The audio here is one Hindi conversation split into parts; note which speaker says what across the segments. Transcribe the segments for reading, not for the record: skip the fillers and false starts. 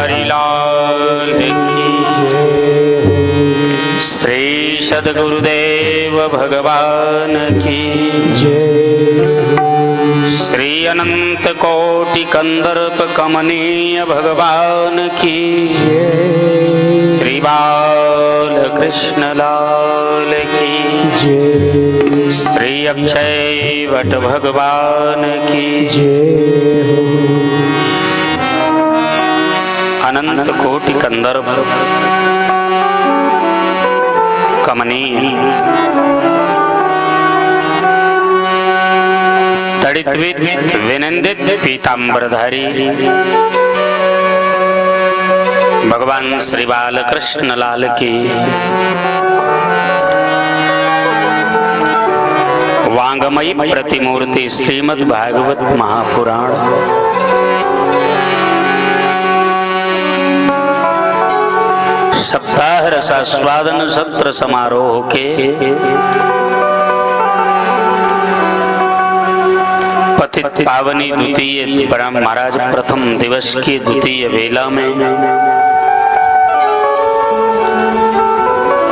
Speaker 1: बिहारी लाल की। श्री सद्गुरुदेव भगवान की। श्री अनंत कोटि कंदर्प कमनीय भगवान की। श्री बाल कृष्ण लाल की। श्री अक्षय वट भगवान की। अनंत कोटि कंदर्प कमनीय तड़ित विनंदित पीतांबरधारी भगवान श्री बाल कृष्ण लाल की वांगमयी प्रतिमूर्ति श्रीमद् भागवत महापुराण सप्ताह रसास्वादन सत्र समारोह के पतित पावनी द्वितीय परम महाराज प्रथम दिवस की द्वितीय वेला में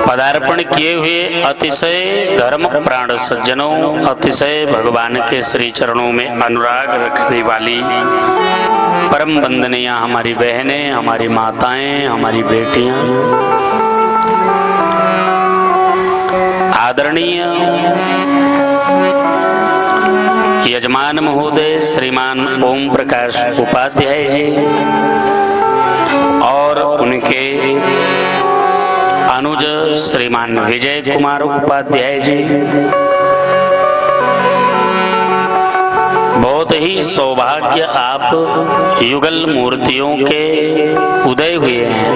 Speaker 1: पदार्पण किए हुए अतिशय धर्म प्राण सज्जनों, अतिशय भगवान के श्री चरणों में अनुराग रखने वाली परम वंदनीय हमारी बहनें, हमारी माताएं, हमारी बेटियां, आदरणीय यजमान महोदय श्रीमान ओम प्रकाश उपाध्याय जी और उनके अनुज श्रीमान विजय कुमार उपाध्याय जी, बहुत ही सौभाग्य आप युगल मूर्तियों के उदय हुए हैं,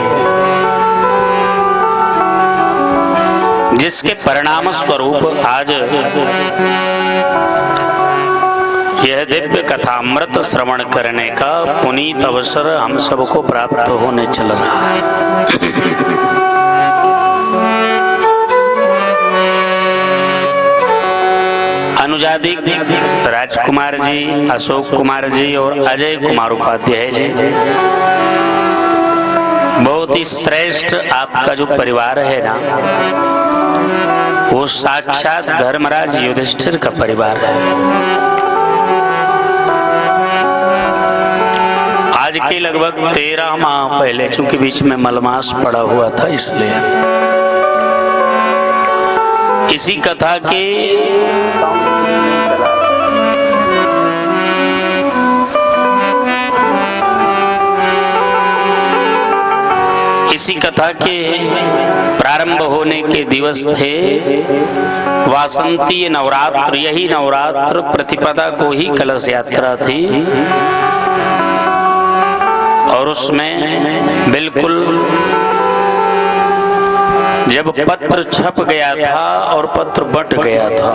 Speaker 1: जिसके परिणाम स्वरूप आज यह दिव्य कथामृत श्रवण करने का पुनीत अवसर हम सबको प्राप्त होने चल रहा है। अनुजादी राजकुमार जी, अशोक कुमार जी और अजय कुमार उपाध्याय जी, बहुत ही श्रेष्ठ आपका जो परिवार है ना, वो साक्षात धर्मराज युधिष्ठिर का परिवार है। आज के लगभग 13 माह पहले, चूंकि बीच में मलमास पड़ा हुआ था, इसलिए इसी कथा के प्रारंभ होने के दिवस थे वासंतीय नवरात्र। यही नवरात्र प्रतिपदा को ही कलश यात्रा थी और उसमें बिल्कुल जब पत्र छप गया था और पत्र बंट गया था,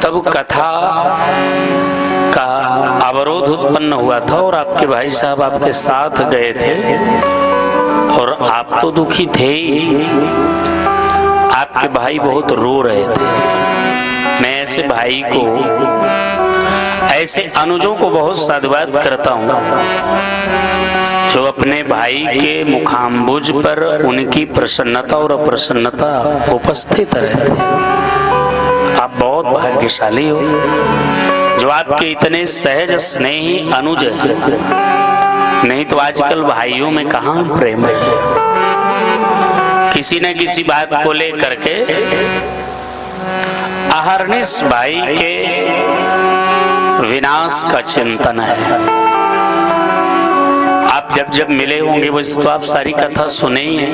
Speaker 1: तब कथा का अवरोध उत्पन्न हुआ था और आपके भाई साहब आपके साथ गए थे और आप तो दुखी थे ही, आपके भाई बहुत रो रहे थे। मैं ऐसे भाई को, ऐसे अनुजों को बहुत साधुवाद करता हूँ जो अपने भाई के मुखाम्बुज पर उनकी प्रसन्नता और अप्रसन्नता उपस्थित रहते। आप बहुत भाग्यशाली हो जो आपके इतने सहज स्नेही अनुज हैं। नहीं तो आजकल भाइयों में कहाँ प्रेम है। किसी न किसी बात को लेकर के अहर्निश भाई के विनाश का चिंतन है। आप जब जब मिले होंगे, वैसे तो आप सारी कथा सुने ही हैं,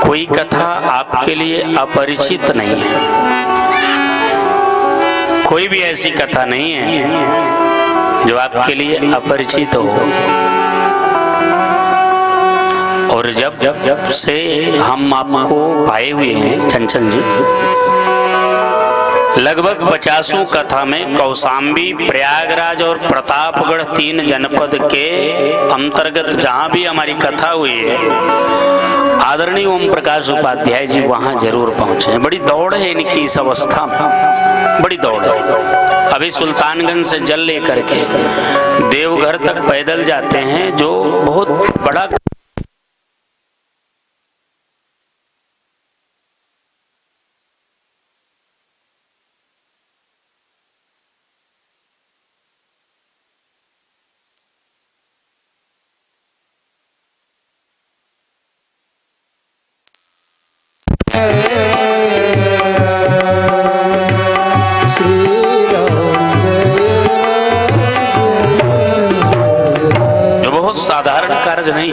Speaker 1: कोई कथा आपके लिए अपरिचित नहीं है, कोई भी ऐसी कथा नहीं है जो आपके लिए अपरिचित हो। और जब से हम आपको पाए हुए हैं चंचल जी, लगभग 50 कथा में कौशाम्बी, प्रयागराज और प्रतापगढ़ 3 जनपद के अंतर्गत जहां भी हमारी कथा हुई है, आदरणीय ओम प्रकाश उपाध्याय जी वहां जरूर पहुंचे हैं। बड़ी दौड़ है इनकी इस अवस्था में, बड़ी दौड़ है। अभी सुल्तानगंज से जल लेकर के देवघर तक पैदल जाते हैं, जो बहुत बड़ा नहीं।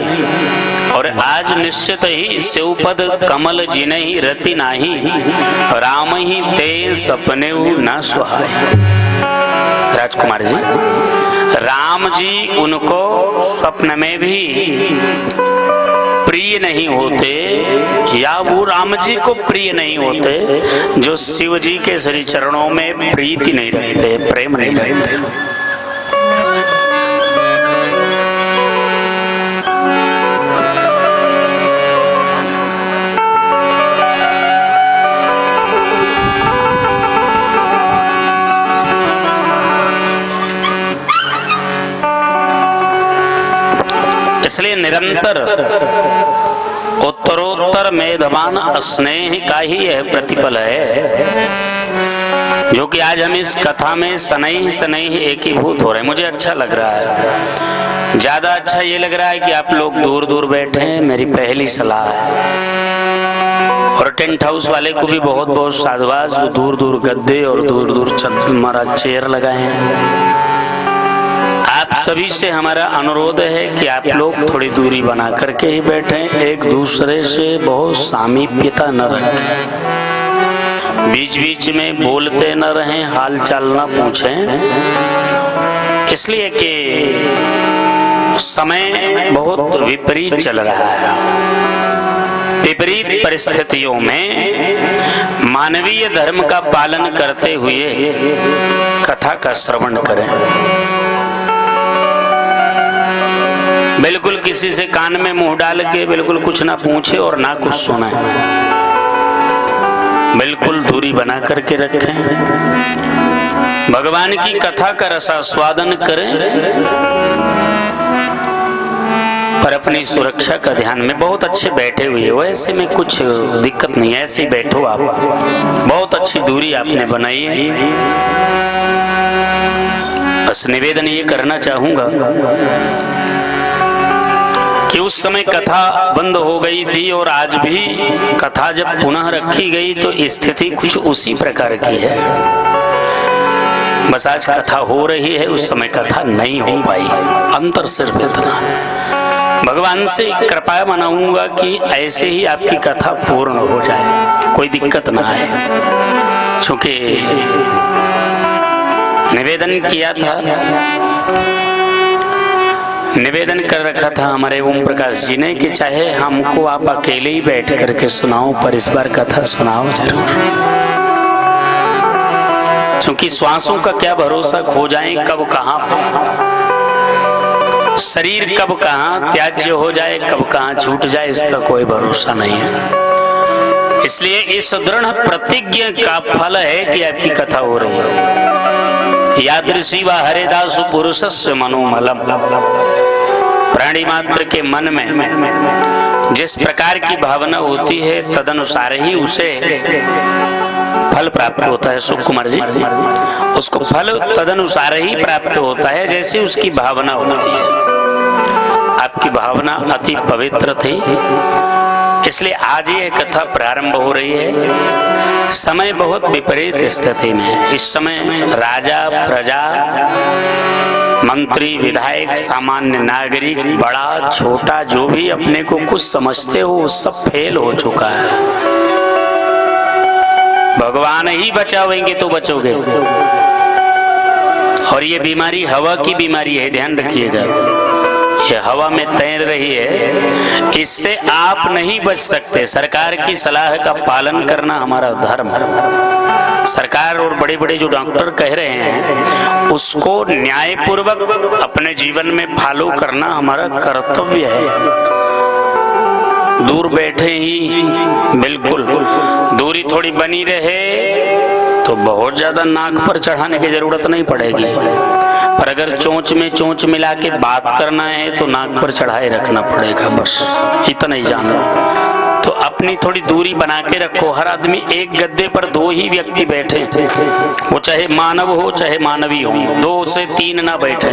Speaker 1: और आज निश्चित ही शिवपद कमल जिनहि रति नाही, राम ही ते सपने न सुहाय। राजकुमार जी, राम जी उनको स्वप्न में भी प्रिय नहीं होते, या वो राम जी को प्रिय नहीं होते जो शिव जी के श्री चरणों में प्रीति नहीं रखते, प्रेम नहीं रखते। इसलिए निरंतर उत्तरोत्तर मेधवान स्नेह का ही यह प्रतिफल है, जो कि आज हम इस कथा में सनैह सनैह एकीभूत हो रहे हैं। मुझे अच्छा लग रहा है, ज्यादा अच्छा ये लग रहा है कि आप लोग दूर दूर बैठे हैं, मेरी पहली सलाह है। और टेंट हाउस वाले को भी बहुत बहुत साधुवाद, जो दूर दूर गद्दे और दूर दूर हमारा चेयर लगाए हैं। आप सभी से हमारा अनुरोध है कि आप लोग थोड़ी दूरी बना करके ही बैठें, एक दूसरे से बहुत सामीप्यता न रखें, बीच बीच में बोलते न रहें, हाल चाल न पूछें, इसलिए कि समय बहुत विपरीत चल रहा है। विपरीत परिस्थितियों में मानवीय धर्म का पालन करते हुए कथा का श्रवण करें। बिल्कुल किसी से कान में मुंह डाल के बिल्कुल कुछ ना पूछे और ना कुछ सुने, बिल्कुल दूरी बना करके रखें। भगवान की कथा का रसास्वादन करें, पर अपनी सुरक्षा का ध्यान में। बहुत अच्छे बैठे हुए हो, ऐसे में कुछ दिक्कत नहीं है, ऐसे ही बैठो आप। बहुत अच्छी दूरी आपने बनाई है। बस निवेदन ये करना चाहूंगा कि उस समय कथा बंद हो गई थी और आज भी कथा जब पुनः रखी गई तो स्थिति कुछ उसी प्रकार की है। बस आज कथा हो रही है, उस समय कथा नहीं हो पाई, अंतर सिर्फ इतना। भगवान से कृपा मनाऊंगा कि ऐसे ही आपकी कथा पूर्ण हो जाए, कोई दिक्कत ना आए। क्योंकि निवेदन किया था, निवेदन कर रखा था हमारे ओम प्रकाश जी ने कि चाहे हमको आप अकेले ही बैठ करके सुनाओ, पर इस बार कथा सुनाओ जरूर। क्योंकि श्वासों का क्या भरोसा, खो जाए कब कहां, शरीर कब कहां त्याज्य हो जाए, कब कहां छूट जाए, इसका कोई भरोसा नहीं है। इसलिए इस दृढ़ प्रतिज्ञा का फल है कि आपकी कथा हो रही है। यादृशी व हरिदास पुरुषस्य मनोमलम, प्राणी मात्र के मन में जिस प्रकार की भावना होती है तदनुसार ही उसे फल प्राप्त होता है। सुख कुमार जी, उसको फल तदनुसार ही प्राप्त होता है जैसे उसकी भावना होती है। आपकी भावना अति पवित्र थी, इसलिए आज ये कथा प्रारंभ हो रही है। समय बहुत विपरीत स्थिति में, इस समय राजा, प्रजा, मंत्री, विधायक, सामान्य नागरिक, बड़ा छोटा जो भी अपने को कुछ समझते हो वो सब फेल हो चुका है। भगवान ही बचावेंगे तो बचोगे। और ये बीमारी हवा की बीमारी है, ध्यान रखिएगा। ये हवा में तैर रही है, इससे आप नहीं बच सकते। सरकार की सलाह का पालन करना हमारा धर्म है। सरकार और बड़े बड़े जो डॉक्टर कह रहे हैं उसको न्यायपूर्वक अपने जीवन में फॉलो करना हमारा कर्तव्य है। दूर बैठे ही बिल्कुल दूरी थोड़ी बनी रहे तो बहुत ज्यादा नाक पर चढ़ाने की जरूरत नहीं पड़ेगी, पर अगर चोंच में चोंच मिला के बात करना है तो नाक पर चढ़ाए रखना पड़ेगा, बस इतना ही जान लो। तो अपनी थोड़ी दूरी बना के रखो। हर आदमी एक गद्दे पर 2 ही व्यक्ति बैठे, वो चाहे मानव हो चाहे मानवी हो, 2 से 3 ना बैठे।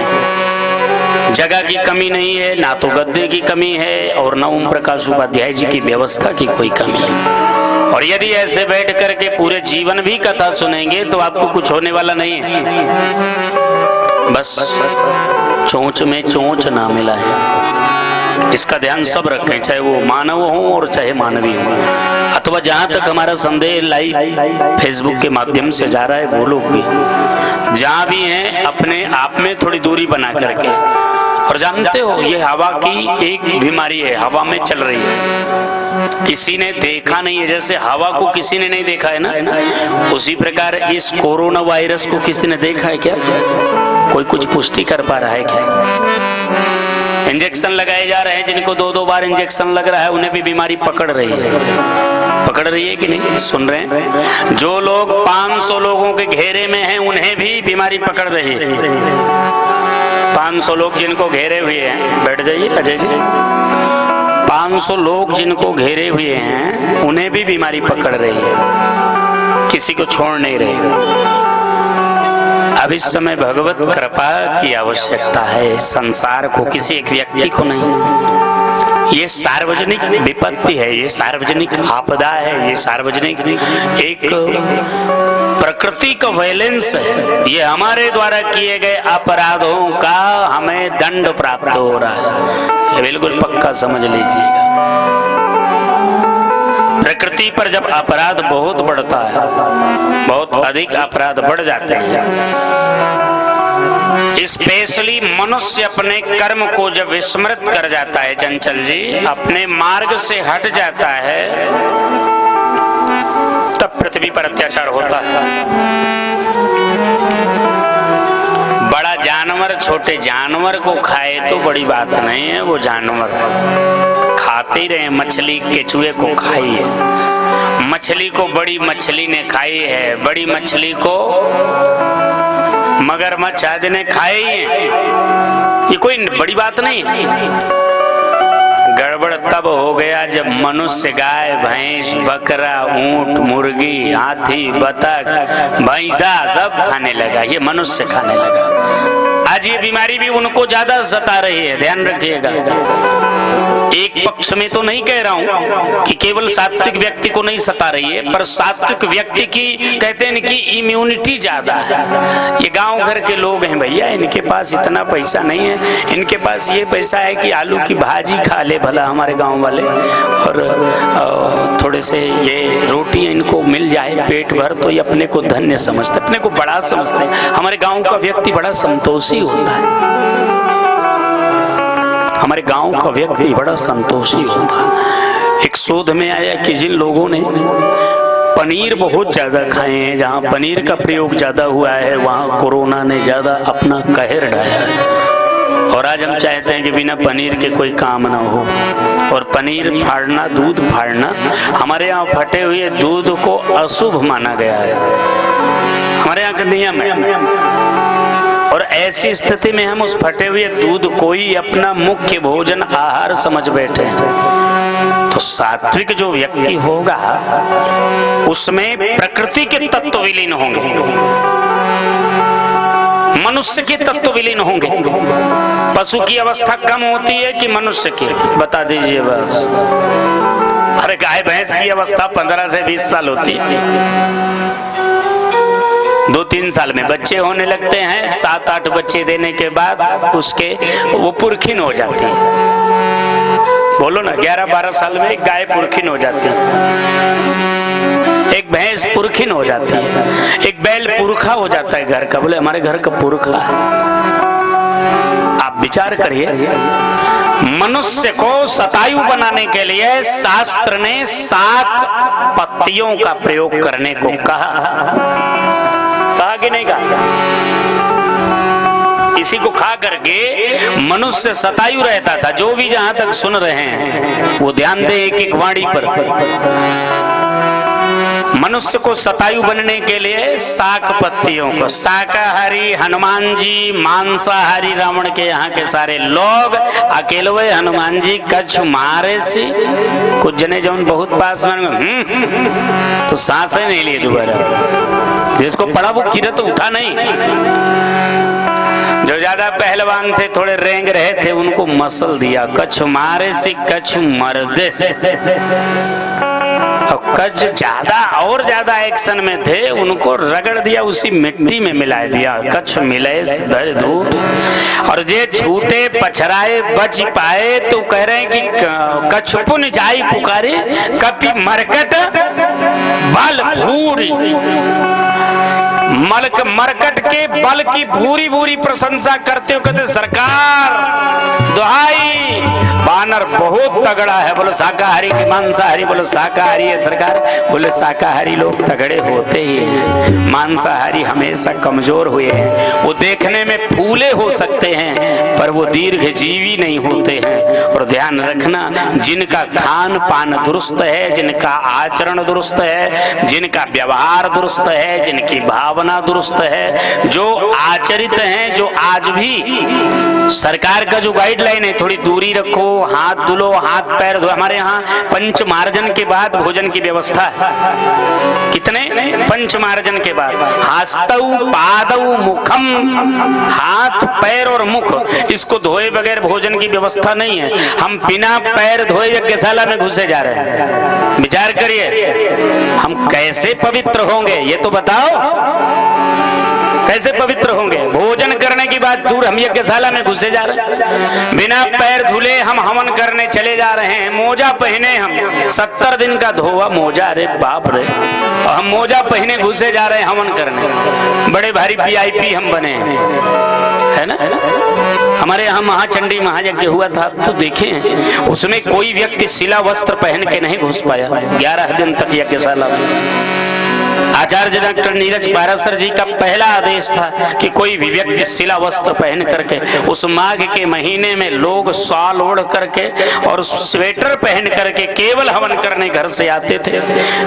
Speaker 1: जगह की कमी नहीं है, ना तो गद्दे की कमी है और न ओम प्रकाश उपाध्याय जी की व्यवस्था की कोई कमी है। और यदि ऐसे बैठ करके पूरे जीवन भी कथा सुनेंगे तो आपको कुछ होने वाला नहीं है। बस चोंच में चोंच ना मिला है, इसका ध्यान सब रखें, चाहे वो मानव हो और चाहे मानवी हो। अथवा जहां तक हमारा संदेह लाइव फेसबुक के माध्यम से जा रहा है, वो लोग भी जहां भी हैं अपने आप में थोड़ी दूरी बना करके। और जानते हो ये हवा की एक बीमारी है, हवा में चल रही है, किसी ने देखा नहीं है। जैसे हवा को किसी ने नहीं देखा है ना, उसी प्रकार इस कोरोना वायरस को किसी ने देखा है क्या? कोई कुछ पुष्टि कर पा रहा है क्या? इंजेक्शन लगाए जा रहे हैं, जिनको 2-2 बार इंजेक्शन लग रहा है उन्हें भी बीमारी पकड़ रही है कि नहीं? सुन रहे हैं? जो लोग 500 लोगों के घेरे में हैं उन्हें भी बीमारी पकड़ रही है। 500 लोग जिनको घेरे हुए हैं, बैठ जाइए अजय जी, 500 लोग जिनको घेरे हुए हैं उन्हें भी बीमारी पकड़ रही है, किसी को छोड़ नहीं रही। अब इस समय भगवत कृपा की आवश्यकता है, संसार को, किसी एक व्यक्ति को नहीं। ये सार्वजनिक विपत्ति है, ये सार्वजनिक आपदा है, ये सार्वजनिक एक प्रकृति का वायलेंस है। ये हमारे द्वारा किए गए अपराधों का हमें दंड प्राप्त हो रहा है, ये बिल्कुल पक्का समझ लीजिएगा। प्रकृति पर जब अपराध बहुत बढ़ता है, बहुत अधिक अपराध बढ़ जाते हैं, स्पेशली मनुष्य अपने कर्म को जब विस्मृत कर जाता है, चंचल जी अपने मार्ग से हट जाता है, तब पृथ्वी पर अत्याचार होता है। बड़ा जानवर छोटे जानवर को खाए तो बड़ी बात नहीं है, वो जानवर खाते ही रहे। मछली केचुए को खाई है, मछली को बड़ी मछली ने खाई है, बड़ी मछली को मगरमच्छ आदि ने खाई है, ये कोई बड़ी बात नहीं है। गड़बड़ तब हो गया जब मनुष्य गाय भैंस बकरा ऊंट मुर्गी हाथी बतख भैंसा सब खाने लगा, ये मनुष्य खाने लगा। आज ये बीमारी भी उनको ज्यादा सता रही है, ध्यान रखिएगा। एक पक्ष में तो नहीं कह रहा हूं कि केवल सात्विक व्यक्ति को नहीं सता रही है, पर सात्विक व्यक्ति की कहते हैं कि इम्यूनिटी ज्यादा है। ये गांव घर के लोग हैं भैया, इनके पास इतना पैसा नहीं है, इनके पास ये पैसा है कि आलू की भाजी खा ले भला हमारे गांव वाले, और थोड़े से ये रोटी इनको मिल जाए पेट भर तो ये अपने को धन्य समझते, अपने को बड़ा समझते हैं। हमारे गांव का व्यक्ति बड़ा संतोषी होता है, हमारे गांव का व्यक्ति बड़ा संतोषी होता है। एक शोध में आया कि जिन लोगों ने पनीर बहुत ज्यादा खाए हैं, जहां पनीर का प्रयोग ज्यादा हुआ है वहां कोरोना ने ज्यादा अपना कहर ढाया है। और आज हम चाहते हैं कि बिना पनीर के कोई काम ना हो, और पनीर फाड़ना, दूध फाड़ना, हमारे यहाँ फटे हुए दूध को अशुभ माना गया है, हमारे यहाँ का नियम है। और ऐसी स्थिति में हम उस फटे हुए दूध को ही अपना मुख्य भोजन आहार समझ बैठे। तो सात्विक जो व्यक्ति होगा उसमें प्रकृति के तत्व विलीन होंगे, मनुष्य के तत्व विलीन होंगे। पशु की अवस्था कम होती है कि मनुष्य की, बता दीजिए बस। अरे गाय भैंस की अवस्था 15 से 20 साल होती है, 2-3 साल में बच्चे होने लगते हैं, 7-8 बच्चे देने के बाद उसके वो पुरखिन हो जाती है। बोलो ना, 11-12 साल में एक गाय पुरखिन हो जाती है, एक भैंस पुरखिन हो जाती है, एक बैल पुरखा हो जाता है घर का। बोले हमारे घर का पुरखा है। आप विचार करिए, मनुष्य को शतायु बनाने के लिए शास्त्र ने 7 पत्तियों का प्रयोग करने को कहा। कि नहीं कहा? इसी को खा करके मनुष्य शतायु रहता था। जो भी जहां तक सुन रहे हैं वो ध्यान दे एक एक वाणी पर। मनुष्य को शतायु बनने के लिए शाक पत्तियों को, शाकाहारी हनुमान जी, मांसाहारी रावण के यहाँ के सारे लोग, अकेले हनुमान जी कछु मारे सी कुछ जने जौन बहुत पास में तो सांस ही नहीं लिए दोबारा। जिसको पड़ा वो किरत उठा नहीं। जो ज्यादा पहलवान थे, थोड़े रेंग रहे थे, उनको मसल दिया, कछु मारे सी कछु मर्दे से। और कच ज्यादा और ज्यादा एक्शन में थे, उनको रगड़ दिया, उसी मिट्टी में मिला दिया। कछ मिले धर दूर। और जे छूटे पछराए बच पाए तो कह रहे हैं कि कछ पुन जाई पुकारे कपि मरकट बल भूरी। मलक मरकट के बल की भूरी भूरी प्रशंसा करते हो, कहते सरकार दुहाई बानर बहुत तगड़ा है। बोलो शाकाहारी की मांसाहारी, बोलो शाकाहारी है सरकार। बोले शाकाहारी लोग तगड़े होते ही हैं, मांसाहारी हमेशा कमजोर हुए हैं। वो देखने में फूले हो सकते हैं पर वो दीर्घ जीवी नहीं होते हैं। और ध्यान रखना, जिनका खान पान दुरुस्त है, जिनका आचरण दुरुस्त है, जिनका व्यवहार दुरुस्त है, जिनकी भावना दुरुस्त है, जो आचरित हैं, जो आज भी सरकार का जो गाइडलाइन है, थोड़ी दूरी रखो, हाथ धुलो, हाथ पैर धो। हमारे यहाँ पंच मार्जन के बाद भोजन की व्यवस्था है। कितने? पंच मार्जन के बाद हस्तौ पादौ मुखम, हाथ पैर और मुख, इसको धोए बगैर भोजन की व्यवस्था नहीं है। हम बिना पैर धोए यज्ञशाला में घुसे जा रहे हैं। विचार करिए हम कैसे पवित्र होंगे, ये तो बताओ। कैसे पवित्र होंगे? भोजन करने की बात दूर, हम यज्ञशाला में घुसे जा रहे हैं। बिना पैर धुले हम हवन करने चले जा रहे हैं। मोजा पहने हम 70 दिन का धोआ मोजा, रे बाप रे, और हम मोजा पहने घुसे जा रहे हैं हवन करने। बड़े भारी VIP हम बने है ना। हमारे यहाँ महाचंडी महायज्ञ हुआ था तो देखें, उसमें कोई व्यक्ति सिला वस्त्र पहन के नहीं घुस पाया 11 दिन तक यज्ञशाला में। आचार्य डॉक्टर नीरज पाराशर जी का पहला आदेश था कि कोई भी व्यक्ति सिला वस्त्र पहन करके, उस माघ के महीने में लोग शॉल ओढ़ करके और स्वेटर पहन करके केवल हवन करने घर से आते थे।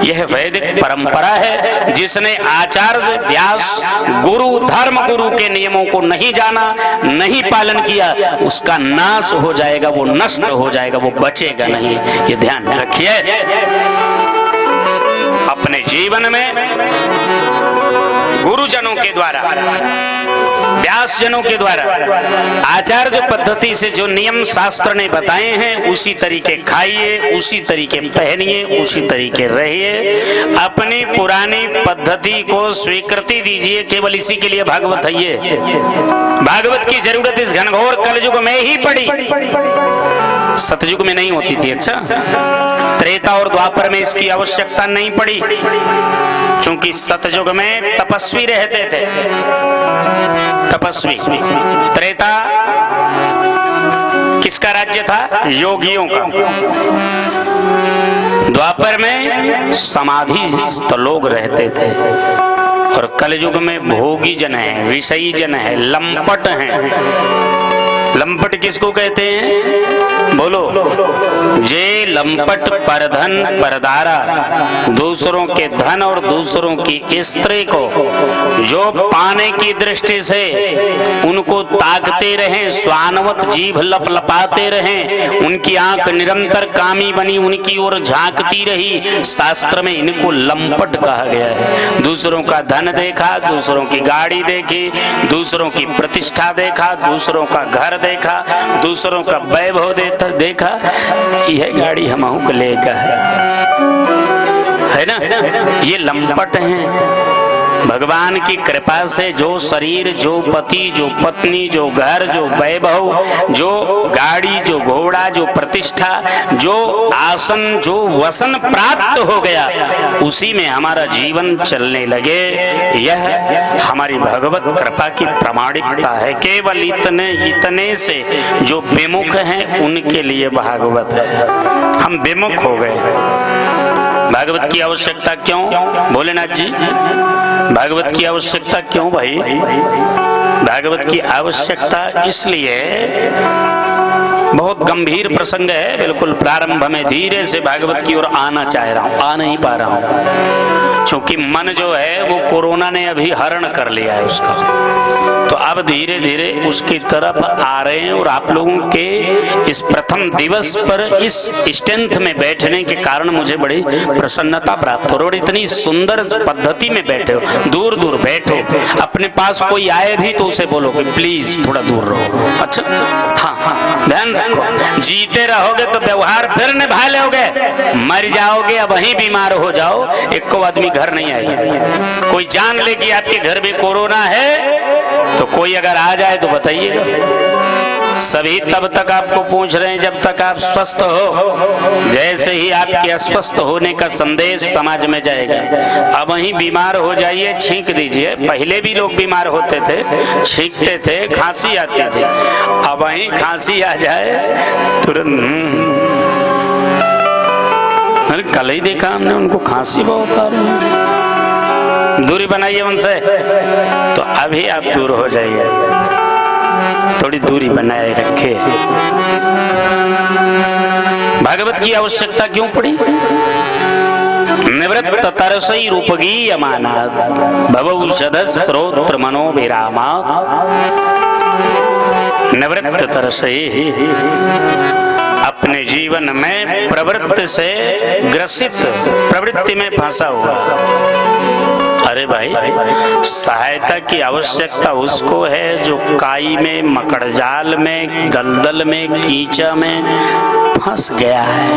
Speaker 1: यह वैदिक परंपरा है। जिसने आचार्य व्यास गुरु धर्म गुरु के नियमों को नहीं जाना, नहीं पालन किया, उसका नाश हो जाएगा, वो नष्ट हो जाएगा, वो बचेगा नहीं। ये ध्यान रखिए। अपने जीवन में गुरुजनों के द्वारा, व्यास जनों के द्वारा आचार्य पद्धति से जो नियम शास्त्र ने बताए हैं, उसी तरीके खाइए, उसी तरीके पहनिए, उसी तरीके रहिए। अपनी पुरानी पद्धति को स्वीकृति दीजिए। केवल इसी के लिए भागवत है। ये भागवत की जरूरत इस घनघोर कलयुग में ही पड़ी, सतयुग में नहीं होती थी। अच्छा, त्रेता और द्वापर में इसकी आवश्यकता नहीं पड़ी, क्योंकि सतयुग में तपस्वी रहते थे। तपस्वी। त्रेता किसका राज्य था? योगियों का। द्वापर में समाधिस्थ लोग रहते थे। और कलयुग में भोगी जन है, विषयी जन है, लंपट हैं। लंपट किसको कहते हैं? बोलो। जे लंपट परधन परदारा, दूसरों के धन और दूसरों की स्त्री को जो पाने की दृष्टि से उनको ताकते रहें, स्वानवत जीभ लपलपाते रहें, उनकी आंख निरंतर कामी बनी उनकी ओर झांकती रही, शास्त्र में इनको लंपट कहा गया है। दूसरों का धन देखा, दूसरों की गाड़ी देखी, दूसरों की प्रतिष्ठा देखा, दूसरों का घर देखा, दूसरों का वैभव देखा। यह गाड़ी हमहू को लेकर है ना। ये लंपट हैं। भगवान की कृपा से जो शरीर, जो पति, जो पत्नी, जो घर, जो वैभव, जो गाड़ी, जो घोड़ा, जो प्रतिष्ठा, जो आसन, जो वसन प्राप्त हो गया, उसी में हमारा जीवन चलने लगे। यह हमारी भगवत कृपा की प्रामाणिकता है। केवल इतने से जो विमुख हैं उनके लिए भागवत है। हम विमुख हो गए। भागवत की आवश्यकता क्यों? भोलेनाथ जी, भागवत की आवश्यकता क्यों भाई? भागवत की आवश्यकता इसलिए, बहुत गंभीर प्रसंग है, बिल्कुल प्रारंभ में धीरे से भागवत की ओर आना चाह रहा हूं, आ नहीं पा रहा हूं, क्योंकि मन जो है वो कोरोना ने अभी हरण कर लिया है उसका, तो अब धीरे धीरे उसकी तरफ आ रहे हैं। और आप लोगों के इस प्रथम दिवस पर इस स्ट्रेंथ में बैठने के कारण मुझे बड़ी प्रसन्नता प्राप्त हो रही। और इतनी सुंदर पद्धति में बैठे हो, दूर दूर बैठो, अपने पास कोई आए भी तो उसे बोलो कि प्लीज थोड़ा दूर रहो। अच्छा, हाँ, ध्यान रखो, जीते रहोगे तो व्यवहार फिर निभा लोगे, मर जाओगे अब वहीं बीमार हो जाओ, एक को आदमी घर नहीं आएगा। कोई जान ले कि आपके घर में कोरोना है तो कोई अगर आ जाए तो बताइएगा। सभी तब तक आपको पूछ रहे हैं जब तक आप स्वस्थ हो, जैसे ही आपके अस्वस्थ होने का संदेश समाज में जाएगा, अब वहीं बीमार हो जाइए, छींक दीजिए। पहले भी लोग बीमार होते थे, छींकते थे, खांसी आती थी, अब वहीं खांसी आ जाए तुरंत। अरे कल ही देखा हमने उनको, खांसी बहुत आ रही है, दूरी बनाइए उनसे। तो अभी आप दूर हो जाइए, थोड़ी दूरी बनाए रखे। भागवत की आवश्यकता क्यों पड़ी? निवृत्त तरसई रूपगी यमाना भवौषध श्रोत्र मनोविरामा। निवृत्त तरसई, अपने जीवन में प्रवृत्ति से ग्रसित, प्रवृत्ति में फंसा हुआ। अरे भाई, सहायता की आवश्यकता उसको है जो काई में, मकड़जाल में, दलदल में, कीचड़ में फंस गया है,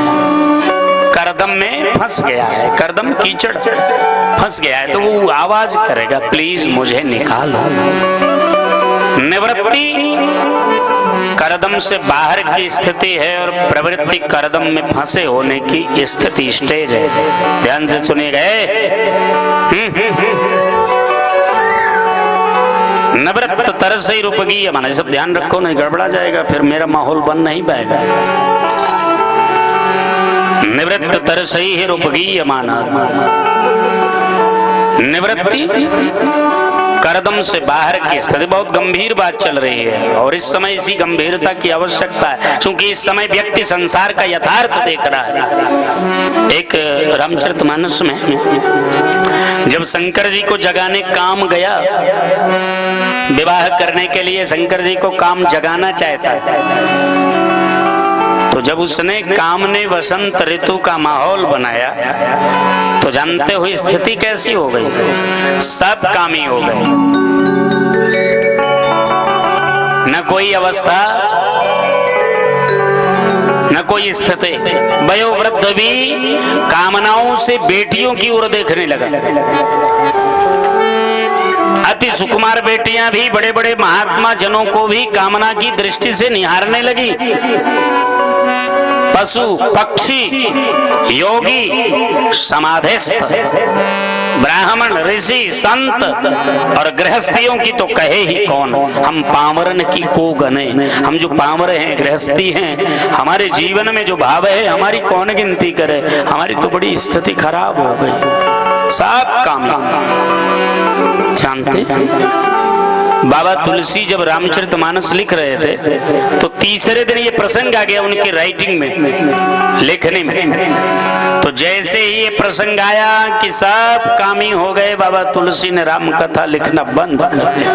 Speaker 1: करदम में फंस गया है, करदम कीचड़ फंस गया है, तो वो आवाज करेगा प्लीज मुझे निकालो। निवृत्ति करदम से बाहर की स्थिति है और प्रवृत्ति करदम में फंसे होने की स्थिति, स्टेज है। ध्यान से सुनिएगा। निवृत्त तरसई रूपगी यमाना, सब ध्यान रखो, नहीं गड़बड़ा जाएगा, फिर मेरा माहौल बन नहीं पाएगा। निवृत्त तरसई ही रूपगी यमाना, निवृत्ति करदम से बाहर की स्थिति। बहुत गंभीर बात चल रही है और इस समय इसी गंभीरता की आवश्यकता है, क्योंकि इस समय व्यक्ति संसार का यथार्थ देख रहा है। एक रामचरितमानस में जब शंकर जी को जगाने काम गया, विवाह करने के लिए शंकर जी को काम जगाना चाहता, तो जब उसने काम ने वसंत ऋतु का माहौल बनाया तो जानते हो स्थिति कैसी हो गई, सब कामी हो गए, न कोई अवस्था न कोई स्थिति। वयोवृद्ध भी कामनाओं से बेटियों की ओर देखने लगा। अति सुकुमार बेटियां भी बड़े बड़े महात्मा जनों को भी कामना की दृष्टि से निहारने लगी। पशु पक्षी योगी समाधिस्थ ब्राह्मण ऋषि संत और गृहस्थियों की तो कहे ही कौन, हम पामरन की को गने, हम जो पामर हैं गृहस्थी हैं, हमारे जीवन में जो भाव है हमारी कौन गिनती करे। हमारी तो बड़ी स्थिति खराब हो गई, सब काम जानते। बाबा तुलसी जब रामचरितमानस लिख रहे थे तो तीसरे दिन ये प्रसंग आ गया उनकी राइटिंग में, लिखने में। तो जैसे ही ये प्रसंग आया कि सब कामी हो गए, बाबा तुलसी ने राम कथा लिखना बंद कर दिया।